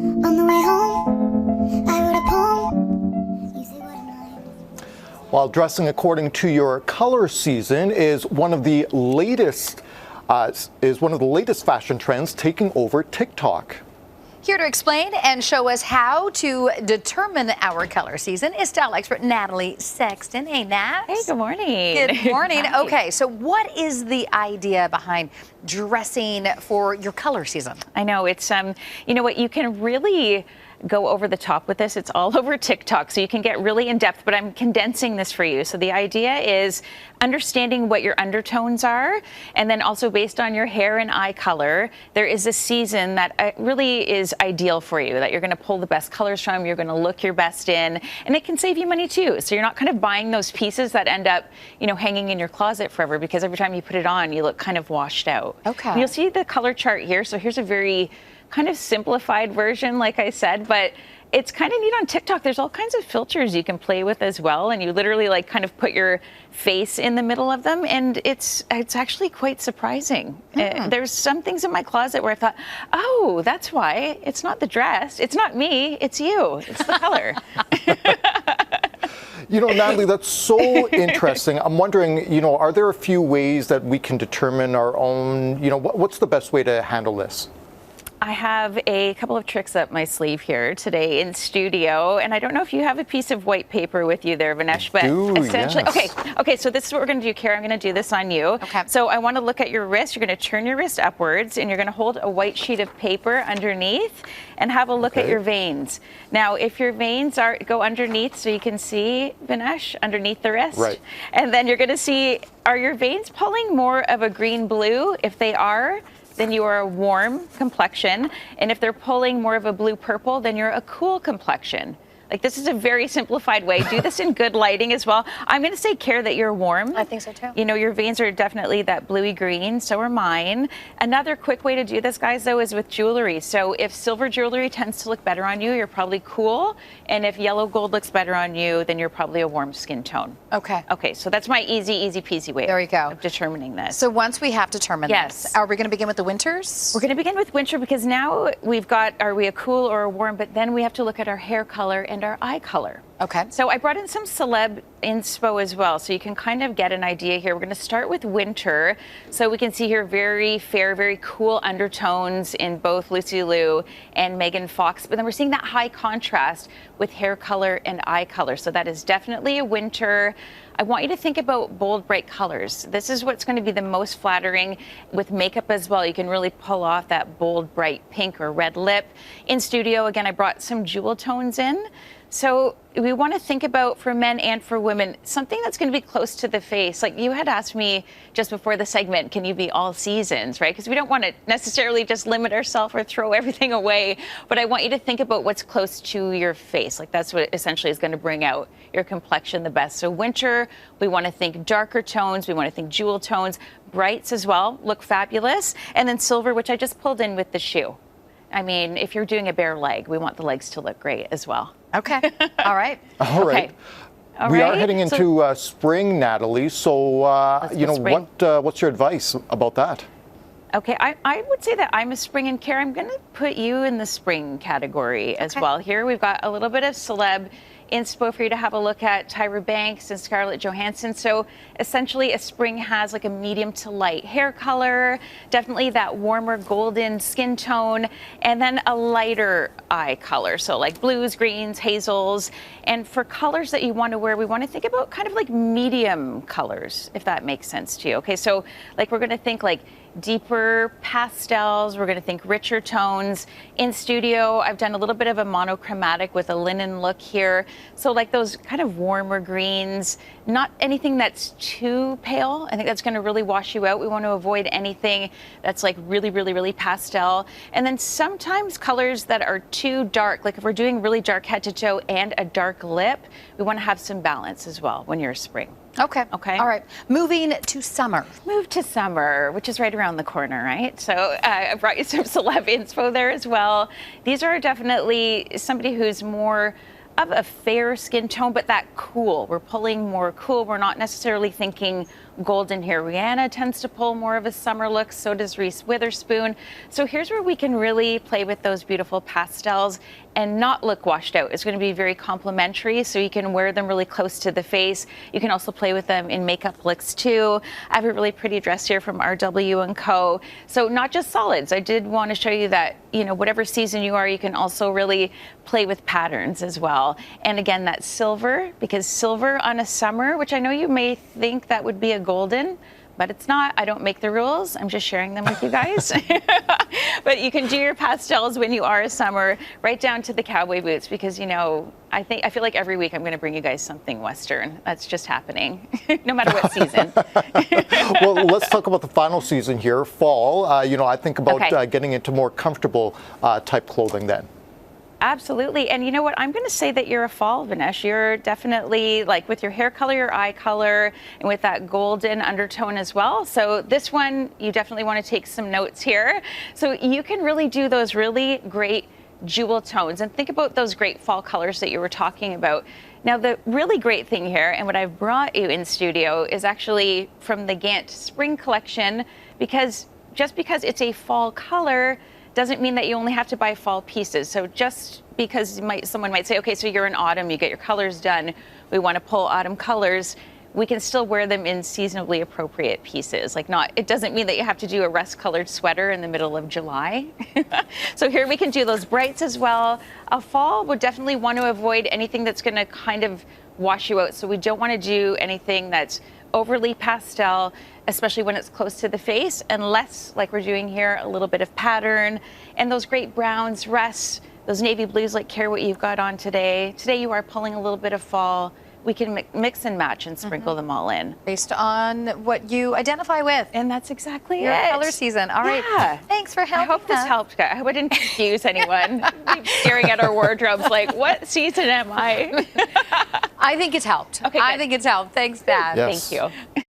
On the way home, I wrote a poem. You say what am I? While dressing according to your color season is one of the latest fashion trends taking over TikTok. Here to explain and show us how to determine our color season is style expert Natalie Sexton. Hey, Nat. Hey, good morning. Good morning. Hi. Okay, so what is the idea behind dressing for your color season? I know it's, you know what, you can really go over the top with this. It's all over TikTok, so you can get really in depth, but I'm condensing this for you. So the idea is understanding what your undertones are, and then also based on your hair and eye color, there is a season that really is ideal for you, that you're gonna pull the best colors from, you're gonna look your best in, and it can save you money too. So you're not kind of buying those pieces that end up, you know, hanging in your closet forever, because every time you put it on, you look kind of washed out. Okay. And you'll see the color chart here. So here's a very kind of simplified version, like I said, but it's kind of neat on TikTok. There's all kinds of filters you can play with as well, and you literally like kind of put your face in the middle of them, and it's actually quite surprising. There's some things in my closet where I thought, oh, that's why. It's not the dress. It's not me. It's you. It's the color. You know, Natalie, that's so interesting. I'm wondering, you know, are there a few ways that we can determine our own, you know, what's the best way to handle this? I have a couple of tricks up my sleeve here today in studio, and I don't know if you have a piece of white paper with you there, Vinesh, but essentially, yes. okay, so this is what we're gonna do, Kara. I'm gonna do this on you. Okay. So I wanna look at your wrist. You're gonna turn your wrist upwards, and you're gonna hold a white sheet of paper underneath and have a look at your veins. Now, if your veins go underneath, so you can see, Vinesh, underneath the wrist. Right. And then you're gonna see, are your veins pulling more of a green-blue? If they are, then you are a warm complexion. And if they're pulling more of a blue-purple, then you're a cool complexion. Like, this is a very simplified way. Do this in good lighting as well. I'm going to say, Kara, that you're warm. I think so too. You know, your veins are definitely that bluey green, so are mine. Another quick way to do this, guys, though, is with jewelry. So if silver jewelry tends to look better on you, you're probably cool. And if yellow gold looks better on you, then you're probably a warm skin tone. Okay. Okay, so that's my easy peasy way There you go. of determining this. So once we have determined this, are we going to begin with the winters? We're going to begin with winter, because now we've got, are we a cool or a warm, but then we have to look at our hair color and our eye color. Okay. So I brought in some celeb inspo as well, so you can kind of get an idea here. We're going to start with winter. So we can see here very fair, very cool undertones in both Lucy Liu and Megan Fox, but then we're seeing that high contrast with hair color and eye color. So that is definitely a winter. I want you to think about bold, bright colors. This is what's going to be the most flattering with makeup as well. You can really pull off that bold, bright pink or red lip. In studio, again, I brought some jewel tones in. So we want to think about, for men and for women, something that's going to be close to the face. Like you had asked me just before the segment, can you be all seasons, right? Because we don't want to necessarily just limit ourselves or throw everything away. But I want you to think about what's close to your face. Like that's what essentially is going to bring out your complexion the best. So winter, we want to think darker tones. We want to think jewel tones. Brights as well look fabulous. And then silver, which I just pulled in with the shoe. I mean, if you're doing a bare leg, we want the legs to look great as well. Okay. All right. All right. Okay. We are heading into spring, Natalie. So, you know, spring. what's your advice about that? Okay, I would say that I'm a spring, and Kara, I'm going to put you in the spring category as well. Here we've got a little bit of celeb inspo for you to have a look at, Tyra Banks and Scarlett Johansson. So essentially a spring has like a medium to light hair color, definitely that warmer golden skin tone, and then a lighter eye color. So like blues, greens, hazels. And for colors that you want to wear, we want to think about kind of like medium colors, if that makes sense to you. Okay, so like we're going to think like deeper pastels, we're going to think richer tones. In studio, I've done a little bit of a monochromatic with a linen look here. So like those kind of warmer greens, not anything that's too pale. I think that's going to really wash you out. We want to avoid anything that's like really pastel. And then sometimes colors that are too dark, like if we're doing really dark head to toe and a dark lip, we want to have some balance as well when you're spring. Okay. Okay. All right. Moving to summer. Move to summer, which is right around the corner, right? So I brought you some celeb inspo there as well. These are definitely somebody who's more of a fair skin tone, but that cool. We're pulling more cool. We're not necessarily thinking golden here. Rihanna tends to pull more of a summer look, so does Reese Witherspoon. So here's where we can really play with those beautiful pastels and not look washed out. It's going to be very complementary, so you can wear them really close to the face. You can also play with them in makeup looks too. I have a really pretty dress here from RW & Co. So not just solids. I did want to show you that, you know, whatever season you are, you can also really play with patterns as well. And again, that silver, because silver on a summer, which I know you may think that would be a golden, but it's not. I don't make the rules. I'm just sharing them with you guys. But you can do your pastels when you are a summer, right down to the cowboy boots, because, you know, I feel like every week I'm going to bring you guys something Western. That's just happening, no matter what season. Well, let's talk about the final season here, fall. You know, I think about getting into more comfortable type clothing then. Absolutely. And you know what? I'm going to say that you're a fall, Vinesh. You're definitely, like, with your hair color, your eye color, and with that golden undertone as well. So this one, you definitely want to take some notes here. So you can really do those really great jewel tones and think about those great fall colors that you were talking about. Now, the really great thing here, and what I've brought you in studio, is actually from the Gant Spring Collection, because just because it's a fall color doesn't mean that you only have to buy fall pieces. So just because someone might say, okay, so you're in autumn, you get your colors done, we want to pull autumn colors, we can still wear them in seasonably appropriate pieces. Like, it doesn't mean that you have to do a rust-colored sweater in the middle of July. So here we can do those brights as well. A fall would definitely want to avoid anything that's going to kind of wash you out. So we don't want to do anything that's overly pastel, especially when it's close to the face, unless, like we're doing here, a little bit of pattern. And those great browns, rusts, those navy blues, like care what you've got on today. Today you are pulling a little bit of fall. We can mix and match and sprinkle them all in. Based on what you identify with. And that's exactly your it. color season. All right. Yeah. Thanks for helping. I hope this helped, guys. I hope I didn't confuse anyone. Keep staring at our wardrobes like, what season am I? I think it's helped. Okay, I good. think it's helped. Thanks, Dad. Yes. Thank you.